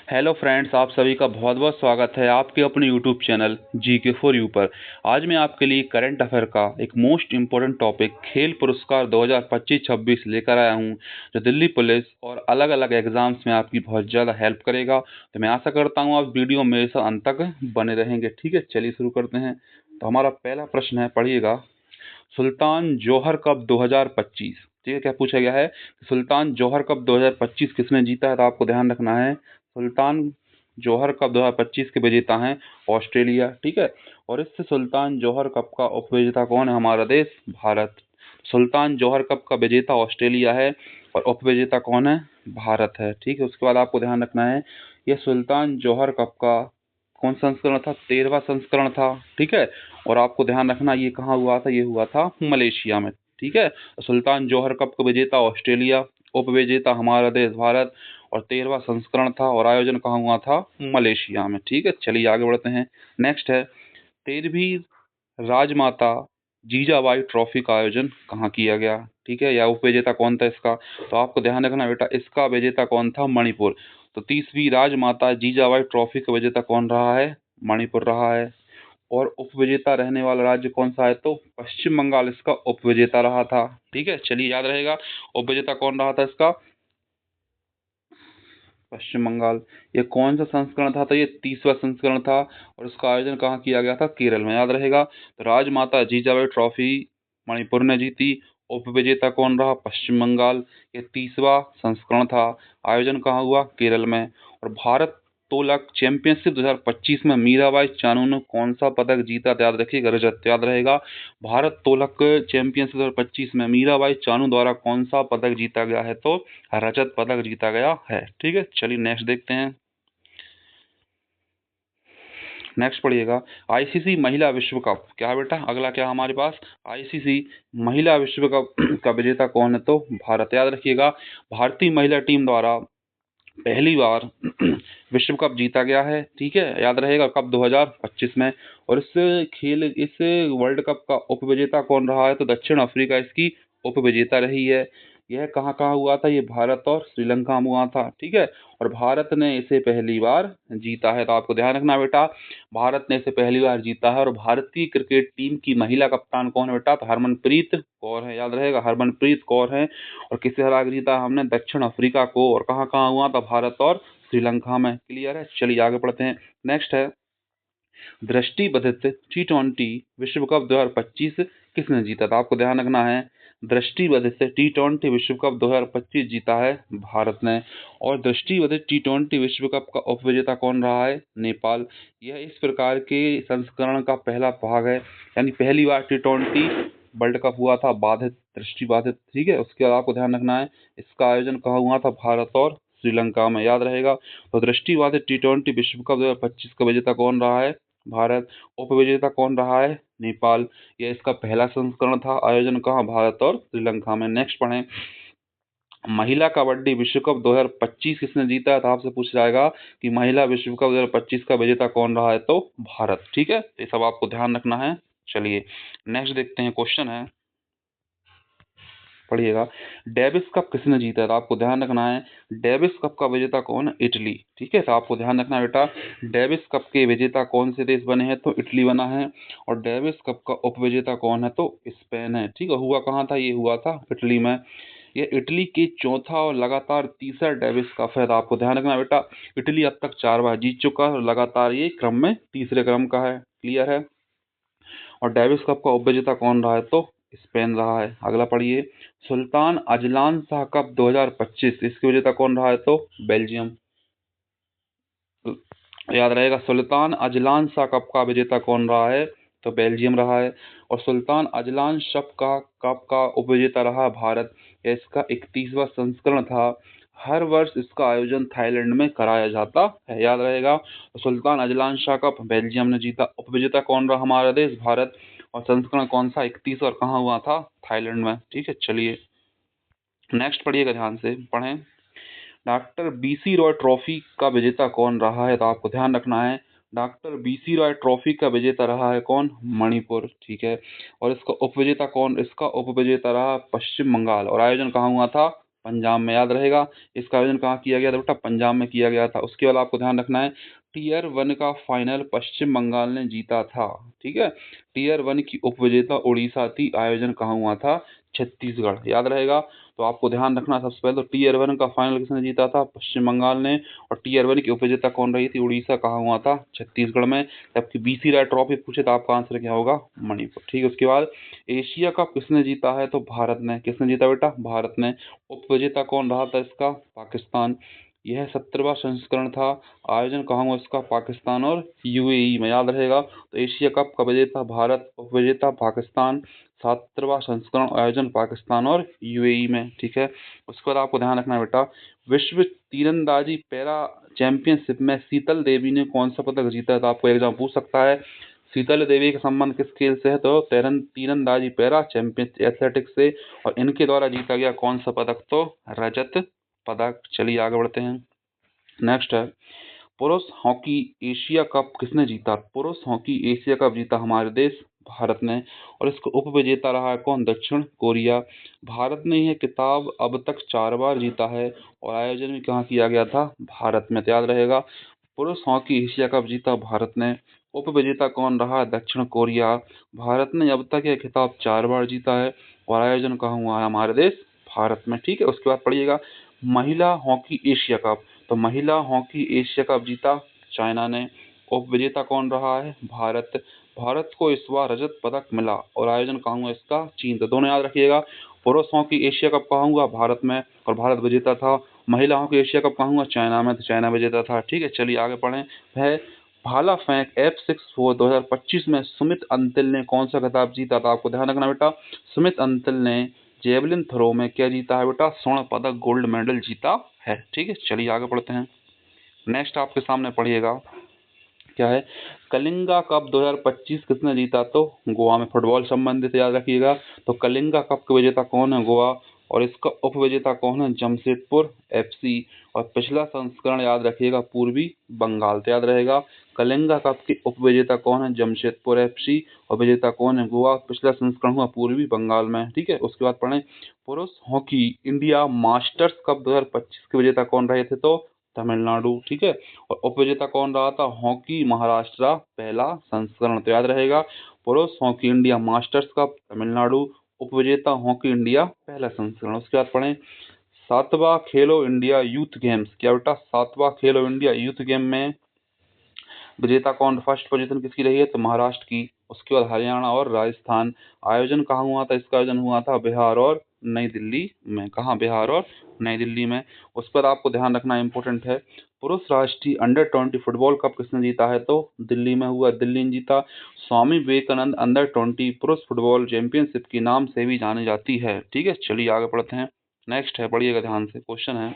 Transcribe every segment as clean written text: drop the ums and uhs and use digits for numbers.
Hello friends, आप सभी का बहुत बहुत स्वागत है आपके अपने YouTube channel GK for you पर। आज मैं आपके लिए करंट अफेयर का एक मोस्ट इम्पोर्टेंट टॉपिक खेल पुरस्कार 2025-26 लेकर आया हूं, जो दिल्ली पुलिस और अलग अलग एग्जाम्स में आपकी बहुत ज़्यादा हेल्प करेगा। तो मैं आशा करता हूं आप वीडियो मेरे साथ अंत तक बने रहेंगे। ठीक है, चलिए शुरू करते हैं। तो हमारा पहला प्रश्न है, पढ़िएगा। सुल्तान जौहर कप 2025, ठीक है, क्या पूछा गया है? सुल्तान जौहर कप 2025 किसने जीता है? तो आपको ध्यान रखना है, सुल्तान जौहर कप 2025 के विजेता हैं ऑस्ट्रेलिया। ठीक है, और इससे सुल्तान जौहर कप का उपविजेता कौन है? हमारा देश भारत। सुल्तान जौहर कप का विजेता ऑस्ट्रेलिया है और उपविजेता कौन है? भारत है। ठीक है, उसके बाद आपको ध्यान रखना है, यह सुल्तान जौहर कप का कौन संस्करण था? 13वां संस्करण था। ठीक है, और आपको ध्यान रखना ये कहाँ हुआ था? ये हुआ था मलेशिया में। ठीक है, सुल्तान जौहर कप का विजेता ऑस्ट्रेलिया, उपविजेता हमारा देश भारत, और 13वां संस्करण था और आयोजन कहाँ हुआ था? मलेशिया में। ठीक है, चलिए आगे बढ़ते हैं। नेक्स्ट है, 13वीं राजमाता जीजाबाई ट्रॉफी का आयोजन कहाँ किया गया? ठीक है, या उपविजेता कौन था इसका? तो आपको ध्यान रखना बेटा, इसका विजेता कौन था? मणिपुर। तो 30वीं राजमाता जीजाबाई ट्रॉफी का विजेता कौन रहा है? मणिपुर रहा है। और उपविजेता रहने वाला राज्य कौन सा है? तो पश्चिम बंगाल इसका उपविजेता रहा था। ठीक है, चलिए याद रहेगा, उपविजेता कौन रहा था इसका? पश्चिम बंगाल। ये कौन सा संस्करण था? तो ये 30वां संस्करण था और इसका आयोजन कहाँ किया गया था? केरल में। याद रहेगा, तो राजमाता जीजाबाई ट्रॉफी मणिपुर ने जीती, उपविजेता कौन रहा? पश्चिम बंगाल। ये 30वां संस्करण था, आयोजन कहाँ हुआ? केरल में। और भारत तोलक चैंपियनशिप 2025 में मीराबाई चानू ने कौन सा पदक जीता? तो याद रखिएगा, रजत। याद रहेगा, भारत तोलक चैंपियनशिप 2025 में मीराबाई चानू द्वारा कौन सा पदक जीता गया है? तो रजत पदक जीता गया है। ठीक है, चलिए नेक्स्ट देखते हैं। नेक्स्ट पढ़िएगा, आईसीसी महिला विश्व कप। क्या है बेटा? अगला क्या हमारे पास? आईसीसी महिला विश्व कप का विजेता कौन है? तो भारत। याद रखिएगा, भारतीय महिला टीम द्वारा पहली बार विश्व कप जीता गया है। ठीक है, याद रहेगा, कप 2025 में। और इस वर्ल्ड कप का उपविजेता कौन रहा है? तो दक्षिण अफ्रीका इसकी उपविजेता रही है। यह कहाँ कहाँ हुआ था? ये भारत और श्रीलंका में हुआ था। ठीक है, और भारत ने इसे पहली बार जीता है। तो आपको ध्यान रखना बेटा, भारत ने इसे पहली बार जीता है। और भारतीय क्रिकेट टीम की महिला कप्तान कौन है बेटा? तो हरमनप्रीत कौर है। याद रहेगा, हरमनप्रीत कौर है। और किसे हरा के जीता हमने? दक्षिण अफ्रीका को। और कहाँ कहाँ हुआ था? भारत और श्रीलंका में। क्लियर है, चलिए आगे बढ़ते हैं। नेक्स्ट है, दृष्टि बधित T20 विश्व कप 2025 किसने जीता था? आपको ध्यान रखना है, दृष्टि बधित T20 विश्व कप 2025 जीता है भारत ने। और दृष्टि बधित T20 विश्व कप का उपविजेता कौन रहा है? नेपाल। यह इस प्रकार के संस्करण का पहला भाग है, यानी पहली बार T20 वर्ल्ड कप हुआ था बाधित, दृष्टि बाधित। ठीक है, उसके बाद आपको ध्यान रखना है, इसका आयोजन कहाँ हुआ था? भारत और श्रीलंका में। याद रहेगा, तो दृष्टि बाधित T20 विश्व कप 2025 का विजेता कौन रहा है? भारत। उपविजेता कौन रहा है? नेपाल। यह इसका पहला संस्करण था, आयोजन कहाँ? भारत और श्रीलंका में। नेक्स्ट पढ़ें, महिला कबड्डी विश्व कप 2025 किसने जीता है? तो आपसे पूछ जाएगा कि महिला विश्व कप 2025 का विजेता कौन रहा है? तो भारत। ठीक है, ये सब आपको ध्यान रखना है। चलिए नेक्स्ट देखते हैं, क्वेश्चन है, पढ़िएगा, डेविस कप किसने जीता है? तो आपको ध्यान रखना है, डेविस कप का विजेता कौन है? इटली। ठीक है, तो आपको ध्यान रखना है बेटा, डेविस कप के विजेता कौन से देश बने हैं? तो इटली बना है। और डेविस कप का उपविजेता कौन है? तो स्पेन है। ठीक है, हुआ कहाँ था? ये हुआ था इटली में। ये इटली के चौथा और लगातार तीसरा डेविस कप है। तो आपको ध्यान रखना बेटा, इटली अब तक 4 बार जीत चुका है और लगातार ये क्रम में तीसरे क्रम का है। क्लियर है, और डेविस कप का उपविजेता कौन रहा है? तो स्पेन रहा है। अगला पढ़िए, सुल्तान अजलान शाह कप 2025 इसके विजेता कौन रहा है? तो बेल्जियम। याद रहेगा, सुल्तान अजलान शाह कप का विजेता कौन रहा है? तो बेल्जियम रहा है। और सुल्तान अजलान शाह का कप का उपविजेता रहा भारत। यह इसका 31वां संस्करण था। हर वर्ष इसका आयोजन थाईलैंड में कराया जाता है। याद रहेगा, Sultan Azlan Shah cup Belgium ने जीता। उपविजेता कौन रहा? हमारा देश भारत। और संस्करण कौन सा? 31, और कहाँ हुआ था? थाईलैंड में। ठीक है, चलिए नेक्स्ट पढ़िएगा, ध्यान से पढ़ें, डॉक्टर बीसी रॉय ट्रॉफी का विजेता कौन रहा है? तो आपको ध्यान रखना है, डॉक्टर बीसी रॉय ट्रॉफी का विजेता रहा है कौन? मणिपुर। ठीक है, और इसका उपविजेता कौन? इसका उपविजेता रहा पश्चिम बंगाल। और आयोजन कहाँ हुआ था? पंजाब में, याद रहेगा। इसका आयोजन कहाँ किया गया था बेटा? पंजाब में किया गया था। उसके बाद आपको ध्यान रखना है, टीयर 1 का फाइनल पश्चिम बंगाल ने जीता था, ठीक है। टीयर 1 की उपविजेता उड़ीसा थी, आयोजन कहाँ हुआ था? छत्तीसगढ़, याद रहेगा। तो आपको ध्यान रखना, सबसे पहले तो टीयर 1 का फाइनल किसने जीता था? पश्चिम बंगाल ने। और टीयर 1 की उपविजेता कौन रही थी? उड़ीसा, कहाँ हुआ था? छत्तीसगढ़ में। जबकि बीसी राय ट्रॉफी पूछे तो आपका आंसर क्या होगा? मणिपुर, ठीक है। उसके बाद एशिया कप किसने जीता है? तो भारत ने। किसने जीता बेटा? भारत ने। उपविजेता कौन रहा था इसका? पाकिस्तान। यह 17वां संस्करण था, आयोजन कहाँ हुआ इसका? पाकिस्तान और यूएई में, याद रहेगा। तो एशिया कप का विजेता भारत, उपविजेता पाकिस्तान, 17वां संस्करण, आयोजन पाकिस्तान और यूएई में, ठीक है। उसके बाद आपको ध्यान रखना है बेटा, विश्व तीरंदाजी पैरा चैंपियनशिप में शीतल देवी ने कौन सा पदक जीता है? तो आपको एग्जाम पूछ सकता है, शीतल देवी का संबंध किस खेल से है? तो तीरंदाजी पैरा चैंपियन एथलेटिक्स से। और इनके द्वारा जीता गया कौन सा पदक? तो रजत पदक। चलिए आगे बढ़ते हैं। नेक्स्ट है, पुरुष हॉकी एशिया कप किसने जीता? पुरुष हॉकी एशिया कप जीता हमारे देश भारत ने। और इसका उप विजेता रहा है कौन? दक्षिण कोरिया। भारत ने यह खिताब अब तक 4 बार जीता है, और आयोजन भी कहाँ किया गया था? भारत में, तो याद रहेगा। पुरुष हॉकी एशिया कप जीता भारत ने, उप विजेता कौन रहा? दक्षिण कोरिया। भारत ने अब तक यह खिताब 4 बार जीता है, और आयोजन कहाँ हुआ है? हमारे देश भारत में, ठीक है। उसके बाद पढ़िएगा, महिला हॉकी एशिया कप। तो महिला हॉकी एशिया कप जीता चाइना ने, उप विजेता कौन रहा है? भारत। भारत को इस बार रजत पदक मिला, और आयोजन कहाँ हुआ इसका? चीन। तो दोनों याद रखिएगा, पुरुष हॉकी एशिया कप कहाँ हुआ? भारत में, और भारत विजेता था। महिला हॉकी एशिया कप कहाँ हुआ? चाइना में, तो चाइना विजेता था, ठीक है। चलिए आगे पढ़ें। वह भाला फेंक F64 2025 में सुमित अंतिल ने कौन सा खिताब जीता था? आपको ध्यान रखना बेटा, सुमित अंतिल ने जेवलिन थ्रो में क्या जीता है बेटा? स्वर्ण पदक, गोल्ड मेडल जीता है, ठीक है। चलिए आगे बढ़ते हैं। नेक्स्ट आपके सामने पढ़िएगा, क्या है? कलिंगा कप 2025 किसने जीता? तो गोवा में। फुटबॉल संबंधित याद रखिएगा। तो कलिंगा कप के विजेता कौन है? गोवा। और इसका उप विजेता कौन है? जमशेदपुर एफसी। और पिछला संस्करण याद रखिएगा, पूर्वी बंगाल, तो याद रहेगा। कलिंगा कप के उप विजेता कौन है? जमशेदपुर एफसी। और विजेता कौन है? गोवा। पिछला संस्करण हुआ पूर्वी बंगाल में, ठीक है। उसके बाद पढ़ें, पुरुष हॉकी इंडिया मास्टर्स कप 2025 के विजेता कौन रहे थे? तो तमिलनाडु, ठीक है। और उप विजेता कौन रहा था? हॉकी महाराष्ट्र पहला संस्करण, तो याद रहेगा। पुरुष hockey India masters cup Tamil Nadu, उप विजेता हॉकी इंडिया पहला संस्करण। उसके बाद पढ़ें, 7वां खेलो इंडिया यूथ गेम्स, क्या बेटा? 7वां खेलो इंडिया यूथ गेम में विजेता कौन? फर्स्ट पोजीशन किसकी रही है? तो महाराष्ट्र की। उसके बाद हरियाणा और राजस्थान। आयोजन कहाँ हुआ था? इसका आयोजन हुआ था बिहार और नई दिल्ली में। कहाँ? बिहार और नई दिल्ली में। उस पर आपको ध्यान रखना इम्पोर्टेंट है। पुरुष राष्ट्रीय अंडर 20 फुटबॉल कप किसने जीता है? तो दिल्ली में हुआ, दिल्ली ने जीता। स्वामी विवेकानंद अंडर 20 पुरुष फुटबॉल चैंपियनशिप के नाम से भी जानी जाती है, ठीक है। चलिए आगे बढ़ते हैं। नेक्स्ट है, पढ़िएगा ध्यान से, क्वेश्चन है,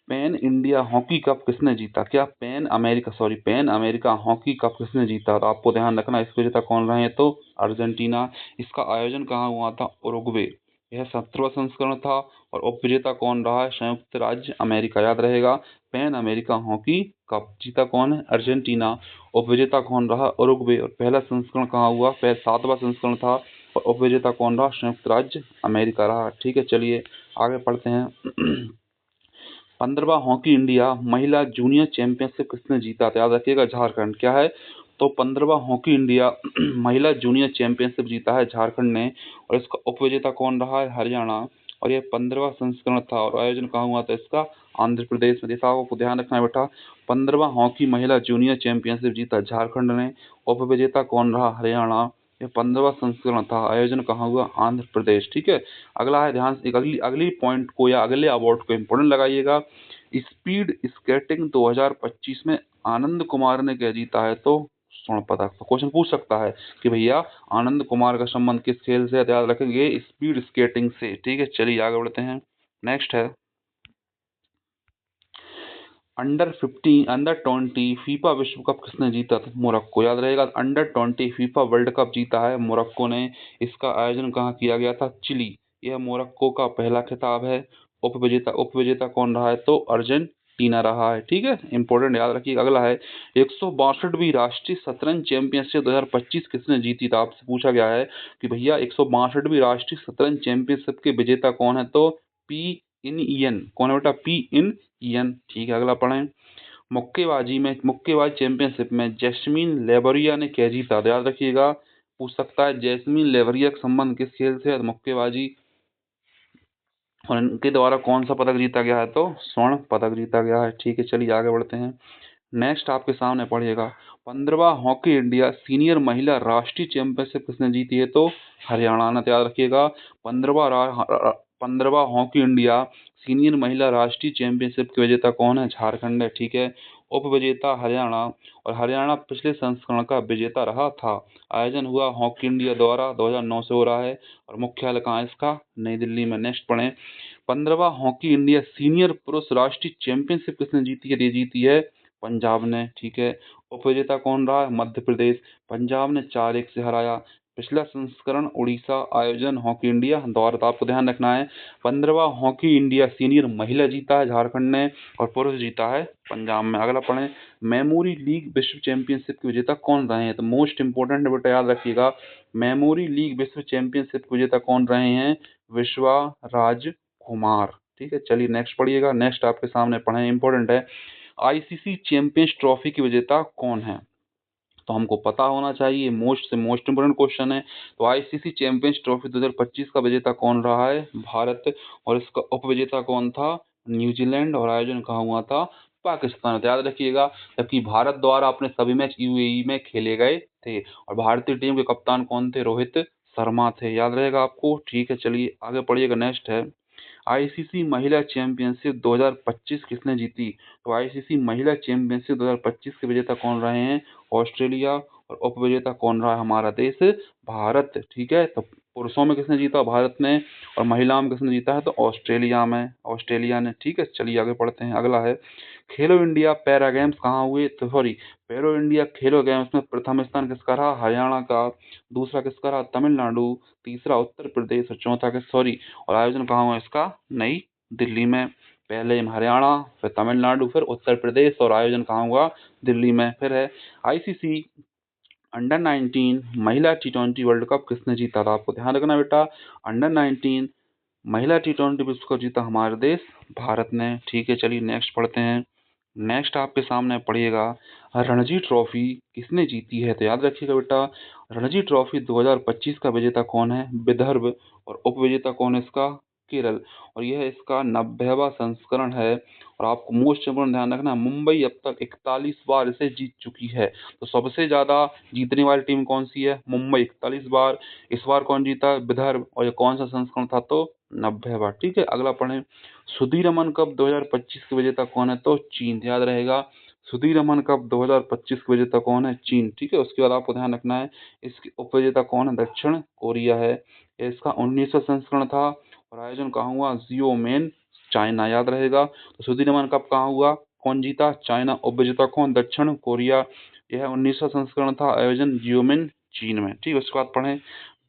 पैन इंडिया हॉकी कप किसने जीता? क्या पैन अमेरिका हॉकी कप किसने जीता? तो आपको ध्यान रखना, इस विजेता कौन रहे हैं? तो अर्जेंटीना। इसका आयोजन कहाँ हुआ था? उरुग्वे। यह 17वां संस्करण था। और उप विजेता कौन रहा है? संयुक्त राज्य अमेरिका, याद रहेगा। पैन अमेरिका हॉकी कप जीता कौन है? अर्जेंटीना। उप विजेता कौन रहा? उरुग्वे। और पहला संस्करण कहाँ हुआ? 7वां संस्करण था। और उप विजेता कौन रहा? संयुक्त राज्य अमेरिका रहा, ठीक है। चलिए आगे पढ़ते हैं। 15वां हॉकी इंडिया महिला जूनियर चैंपियनशिप किसने जीता था? याद रखिएगा, झारखंड। क्या है? तो 15वां हॉकी इंडिया महिला जूनियर चैंपियनशिप जीता है झारखंड ने। और इसका उपविजेता कौन रहा है? हरियाणा। और यह 15वां संस्करण था, और आयोजन कहाँ हुआ था इसका? आंध्र प्रदेश में। जैसा आपको ध्यान रखना है बेटा, 15वां हॉकी महिला जूनियर चैंपियनशिप जीता झारखंड ने, उपविजेता कौन रहा? हरियाणा। यह 15वां संस्करण था, आयोजन कहाँ हुआ? आंध्र प्रदेश, ठीक है। अगला है, ध्यान से अगली अगली पॉइंट को या अगले अवार्ड को इम्पोर्टेंट लगाइएगा। स्पीड स्केटिंग 2025 में आनंद कुमार ने क्या जीता है? तो स्वर्ण पदक। तो क्वेश्चन पूछ सकता है कि भैया आनंद कुमार का संबंध किस खेल से है? तो याद रखेंगे स्पीड स्केटिंग से, ठीक है। चलिए आगे बढ़ते हैं। नेक्स्ट है, अंडर 20 फीफा विश्व कप किसने जीता था? मोरक्को, याद रहेगा। अंडर 20 फीफा वर्ल्ड कप जीता है मोरक्को ने। इसका आयोजन कहाँ किया गया था? चिली। यह मोरक्को का पहला खिताब है। उप विजेता कौन रहा है? तो अर्जेंटीना रहा है, ठीक है। इंपॉर्टेंट, याद रखिए। अगला है, 162वीं राष्ट्रीय शतरंज चैंपियनशिप 2025 किसने जीती था? आपसे पूछा गया है कि भैया 162वीं राष्ट्रीय शतरंज चैंपियनशिप के विजेता कौन है? तो पी इन ईएन कौन है बेटा? P in ईएन। ठीक है, अगला पढ़ें। मुक्केबाजी चैंपियनशिप में जैस्मीन लेवरिया ने क्या जीता? तो याद रखिएगा, पूछ सकता है जैस्मीन लेवरिया का संबंध किस खेल से है? तो मुक्केबाजी, और इनके द्वारा कौन सा पदक जीता गया है? तो स्वर्ण पदक जीता गया है। ठीक है, चलिए आगे बढ़ते हैं। नेक्स्ट आपके सामने पढ़िएगा, 15वां हॉकी इंडिया सीनियर महिला राष्ट्रीय चैंपियनशिप किसने जीती है? तो हरियाणा ने। तो याद रखिएगा, 15वां हॉकी इंडिया सीनियर महिला राष्ट्रीय चैंपियनशिप के विजेता कौन है? झारखंड है। ठीक है, उप विजेता हरियाणा, और हरियाणा पिछले संस्करण का विजेता रहा था। आयोजन हुआ हॉकी इंडिया द्वारा 2009 से हो रहा है, और मुख्यालय कहाँ है इसका? नई दिल्ली में। नेक्स्ट पढ़ें, 15वां हॉकी इंडिया सीनियर पुरुष राष्ट्रीय चैंपियनशिप किसने जीती है? ये जीती है पंजाब ने। ठीक है, उपविजेता कौन रहा है? मध्य प्रदेश। पंजाब ने 4-1 से हराया। पिछला संस्करण उड़ीसा आयोजन हॉकी इंडिया द्वारा। तो आपको ध्यान रखना है, 15वां हॉकी इंडिया सीनियर महिला जीता है झारखंड ने, और पुरुष जीता है पंजाब में। अगला पढ़ें, मेमोरी लीग विश्व चैंपियनशिप के विजेता कौन रहे हैं? तो मोस्ट इंपोर्टेंट बेटा याद रखिएगा, मेमोरी लीग विश्व चैंपियनशिप के विजेता कौन रहे हैं? विश्वा राज कुमार। ठीक है, चलिए नेक्स्ट पढ़िएगा। नेक्स्ट आपके सामने पढ़ें, इंपॉर्टेंट है, आईसीसी चैंपियंस ट्रॉफी की विजेता कौन है? तो हमको पता होना चाहिए, मोस्ट से मोस्ट इंपोर्टेंट क्वेश्चन है। तो आईसीसी चैंपियंस ट्रॉफी 2025 का विजेता कौन रहा है? भारत। और इसका उप विजेता कौन था? न्यूजीलैंड। और आयोजन कहाँ हुआ था? पाकिस्तान। तो याद रखिएगा, जबकि भारत द्वारा अपने सभी मैच यूएई में खेले गए थे, और भारतीय टीम के कप्तान कौन थे? रोहित शर्मा थे। याद रहेगा आपको। ठीक है, चलिए आगे पढ़िएगा। नेक्स्ट है, आईसीसी महिला चैंपियनशिप 2025 किसने जीती? तो आईसीसी महिला चैंपियनशिप 2025 के विजेता कौन रहे हैं? ऑस्ट्रेलिया। और उप विजेता कौन रहा है? हमारा देश भारत। ठीक है, तो पुरुषों में किसने जीता? भारत ने। और महिलाओं में किसने जीता है? तो ऑस्ट्रेलिया ने। ठीक है, चलिए आगे पढ़ते हैं। अगला है, खेलो इंडिया पैरा गेम्स कहाँ हुए? तो सॉरी, पेरो इंडिया खेलो गेम्स में प्रथम स्थान किसका रहा? हरियाणा का। दूसरा किसका रहा? तमिलनाडु। तीसरा उत्तर प्रदेश, और चौथा सॉरी, और आयोजन कहाँ हुआ इसका? नई दिल्ली में। पहले हरियाणा, फिर तमिलनाडु, फिर उत्तर प्रदेश, और आयोजन कहाँ हुआ? दिल्ली में। फिर है, आईसीसी अंडर-19 महिला टी20 वर्ल्ड कप किसने जीता था? आपको ध्यान रखना बेटा, अंडर-19 महिला टी20 विश्व कप जीता हमारे देश भारत ने। ठीक है, चलिए नेक्स्ट पढ़ते हैं। नेक्स्ट आपके सामने पढ़िएगा, रणजी ट्रॉफी किसने जीती है? तो याद रखिएगा बेटा, रणजी ट्रॉफी 2025 का विजेता कौन है? विदर्भ। और उप विजेता कौन है इसका? केरल। और यह इसका 90वां संस्करण है। और आपको मोस्ट इम्पोर्टेंट ध्यान रखना, मुंबई अब तक 41 बार इसे जीत चुकी है। तो सबसे ज्यादा जीतने वाली टीम कौन सी है? मुंबई 41 बार। इस बार कौन जीता? विदर्भ। और ये कौन सा संस्करण था? तो 90वां। ठीक है, अगला पढ़ें, सुधीर रमन कप 2025 के विजेता कौन है? तो चीन। याद रहेगा, सुधीर रमन कप 2025 के विजेता कौन है? चीन। ठीक है, उसके बाद आपको ध्यान रखना है, इसके उप विजेता कौन है? दक्षिण कोरिया है। ये इसका 19वां संस्करण था, और आयोजन कहाँ हुआ? जियोमेन, चाइना। याद रहेगा, तो सुधीर रमन कप कहाँ हुआ? कौन जीता? चाइना। उप विजेता कौन? दक्षिण कोरिया। यह 19वां संस्करण था, आयोजन जियोमिन, चीन में। ठीक है, उसके बाद पढ़ें,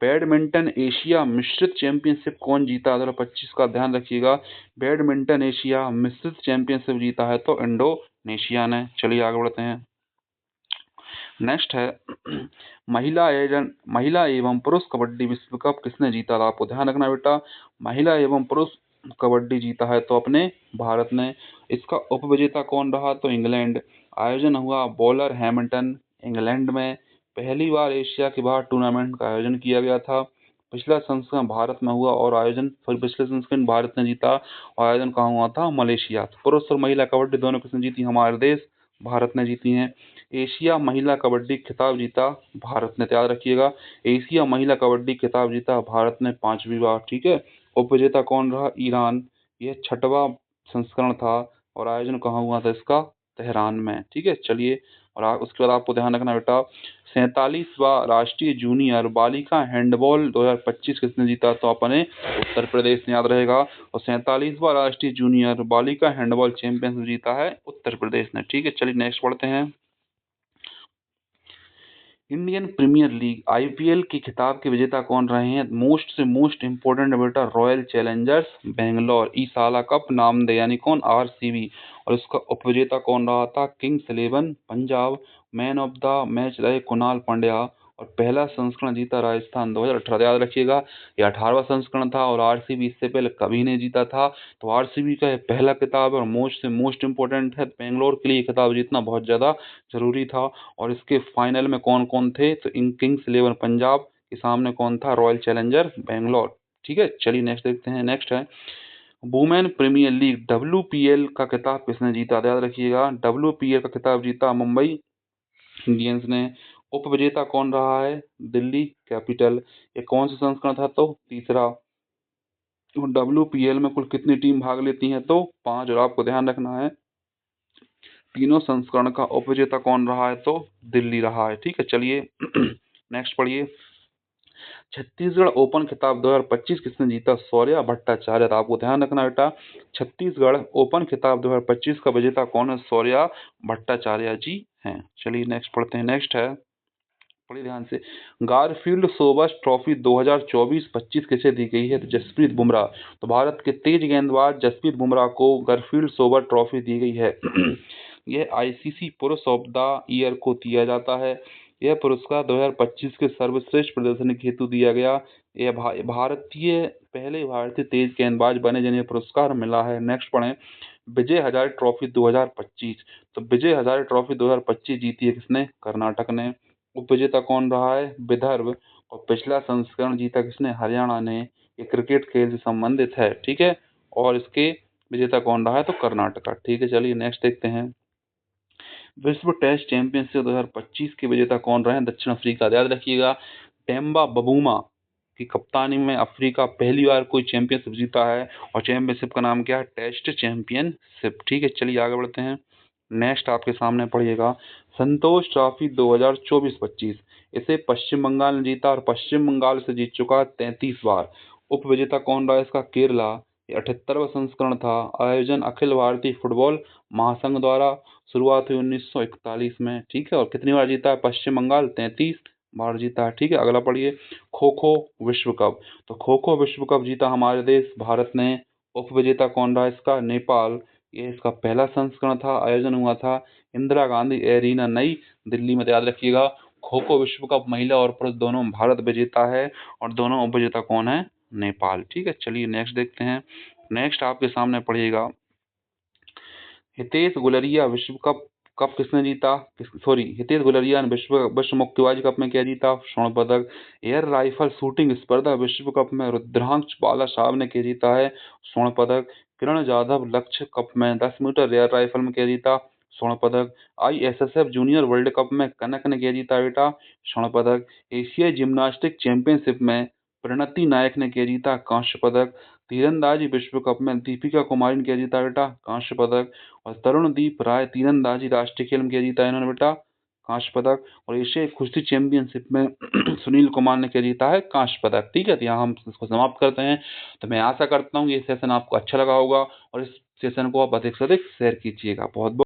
बैडमिंटन एशिया मिश्रित चैंपियनशिप कौन जीता? 2025 का ध्यान रखिएगा, बैडमिंटन एशिया मिश्रित चैंपियनशिप जीता है तो इंडोनेशिया ने। चलिए आगे बढ़ते हैं। नेक्स्ट है, महिला एवं पुरुष कबड्डी विश्व कप किसने जीता था? आपको ध्यान रखना बेटा, महिला एवं पुरुष कबड्डी जीता है तो अपने भारत ने। इसका उप विजेता कौन रहा? तो इंग्लैंड। आयोजन हुआ बॉलर हैमिल्टन, इंग्लैंड में। पहली बार एशिया के बाहर टूर्नामेंट का आयोजन किया गया था। पिछला संस्करण भारत में हुआ, और आयोजन फिर पिछले संस्करण भारत ने जीता, और आयोजन कहाँ हुआ था? मलेशिया। पुरुष और महिला कबड्डी दोनों किसने जीती? हमारे देश भारत ने जीती हैं। एशिया महिला कबड्डी खिताब जीता भारत ने। याद रखिएगा, एशिया महिला कबड्डी खिताब जीता भारत ने 5वीं बार। ठीक है, उप विजेता कौन रहा? ईरान। यह 6वां संस्करण था, और आयोजन कहाँ हुआ था इसका? तेहरान में। ठीक है, चलिए, और उसके बाद आपको ध्यान रखना बेटा, 47वां राष्ट्रीय जूनियर बालिका हैंडबॉल 2025 किसने जीता? तो अपने उत्तर प्रदेश ने। याद रहेगा, और 47वां राष्ट्रीय जूनियर बालिका हैंडबॉल चैंपियनशिप जीता है उत्तर प्रदेश ने। ठीक है, चलिए नेक्स्ट पढ़ते हैं। इंडियन प्रीमियर लीग आईपीएल के खिताब के विजेता कौन रहे हैं? मोस्ट से मोस्ट इंपोर्टेंट बेटा, रॉयल चैलेंजर्स बेंगलोर। ई साला कप नाम दे, यानी कौन? आरसीबी। और इसका उप विजेता कौन रहा था? Kings 11 Punjab. Man of the match रहे कुणाल पांड्या। और पहला संस्करण जीता राजस्थान 2018। याद रखिएगा ये 18वां संस्करण था और आरसीबी इससे पहले कभी नहीं जीता था। तो आरसीबी का ये पहला खिताब है और मोस्ट इम्पोर्टेंट है। बेंगलोर के लिए खिताब जीतना बहुत ज़्यादा जरूरी था। और इसके फाइनल में कौन कौन थे, तो किंग्स 11 पंजाब के सामने कौन था, रॉयल चैलेंजर बेंगलोर। ठीक है, चलिए नेक्स्ट देखते हैं। नेक्स्ट है वुमेन प्रीमियर लीग WPL का खिताब किसने जीता। याद रखिएगा WPL का खिताब जीता मुंबई इंडियंस ने। उप विजेता कौन रहा है, दिल्ली कैपिटल। ये कौन सा संस्करण था, तो तीसरा। WPL में कुल कितनी टीम भाग लेती हैं, तो 5। और आपको ध्यान रखना है तीनों संस्करण का उप विजेता कौन रहा है, तो दिल्ली रहा है। ठीक है, चलिए नेक्स्ट पढ़िए। छत्तीसगढ़ ओपन खिताब 2025 किसने जीता, शौर्या भट्टाचार्य। तो आपको ध्यान रखना बेटा छत्तीसगढ़ ओपन खिताब 2025 का विजेता कौन है, शौर्या भट्टाचार्य जी हैं। चलिए नेक्स्ट पढ़ते हैं। नेक्स्ट है, बड़े ध्यान से, गारफील्ड सोबर्स ट्रॉफी 2024-25 किसे दी गई है, तो जसप्रीत बुमराह। तो भारत के तेज गेंदबाज जसप्रीत बुमराह को गारफील्ड सोबर ट्रॉफी दी गई है। यह आईसीसी पुरुष ऑफ द ईयर को दिया जाता है। यह पुरस्कार 2025 के सर्वश्रेष्ठ प्रदर्शन के हेतु दिया गया। यह पहले भारतीय तेज गेंदबाज बने जिन्हें पुरस्कार मिला है। नेक्स्ट पढ़ें, विजय हजारे ट्रॉफी 2025। तो विजय हजारे ट्रॉफी 2025 जीती है किसने, कर्नाटक ने। उप विजेता कौन रहा है, विदर्भ। और पिछला संस्करण जीता किसने, हरियाणा ने। ये क्रिकेट खेल से संबंधित है। ठीक है, और इसके विजेता कौन रहा है, तो कर्नाटका। ठीक है, चलिए नेक्स्ट देखते हैं। विश्व टेस्ट चैंपियनशिप 2025 के विजेता कौन रहे हैं, दक्षिण अफ्रीका। याद रखिएगा टेम्बा बबूमा की कप्तानी में अफ्रीका पहली बार कोई चैंपियनशिप जीता है। और चैंपियनशिप का नाम क्या है, टेस्ट चैंपियनशिप। ठीक है, चलिए आगे बढ़ते हैं। नेक्स्ट आपके सामने पढ़िएगा संतोष ट्रॉफी 2024-25। इसे पश्चिम बंगाल ने जीता और पश्चिम बंगाल से जीत चुका 33 बार। उप विजेता कौन रहा, इसका केरला। ये 78वां संस्करण था। आयोजन अखिल भारतीय फुटबॉल महासंघ द्वारा। शुरुआत हुई 1941 में। ठीक है, और कितनी बार जीता है पश्चिम बंगाल, 33 बार जीता है। ठीक है, अगला पढ़िए, खो खो विश्व कप। तो खो खो विश्व कप जीता हमारे देश भारत ने। उप विजेता कौन रहा, इसका नेपाल। ये इसका पहला संस्करण था। आयोजन हुआ था इंदिरा गांधी एरिना नई दिल्ली में। याद रखिएगा खो खो विश्व कप महिला और पुरुष दोनों भारत विजेता है और दोनों उप विजेता कौन है, नेपाल। ठीक है, चलिए नेक्स्ट देखते हैं। नेक्स्ट आपके सामने पढ़िएगा हितेश गुलरिया विश्व कप कप किसने जीता, हितेश गुलरिया ने विश्व मुक्केबाजी कप में क्या जीता, स्वर्ण पदक। एयर राइफल शूटिंग स्पर्धा विश्व कप में रुद्रांश बाला साहब ने क्या जीता है, स्वर्ण पदक। किरण जाधव लक्ष्य कप में 10 मीटर एयर राइफल में क्या जीता, स्वर्ण पदक। ISSF जूनियर वर्ल्ड कप में कनक ने क्या जीता बेटा, स्वर्ण पदक। एशियाई जिम्नास्टिक चैंपियनशिप में प्रणति नायक ने क्या जीता, कांस्य पदक। तीरंदाजी विश्व कप में दीपिका कुमारी ने क्या जीता बेटा, कांस्य पदक। और तरुणदीप राय तीरंदाजी राष्ट्रीय खेल में क्या जीता इन्होंने बेटा, कांस्य पदक। और एशियाई कुश्ती चैंपियनशिप में सुनील कुमार ने क्या जीता है, कांस्य पदक। ठीक है, तो यहाँ हम इसको समाप्त करते हैं। तो मैं आशा करता हूँ ये सेशन आपको अच्छा लगा होगा और इस सेशन को आप अधिक से अधिक शेयर कीजिएगा। बहुत बहुत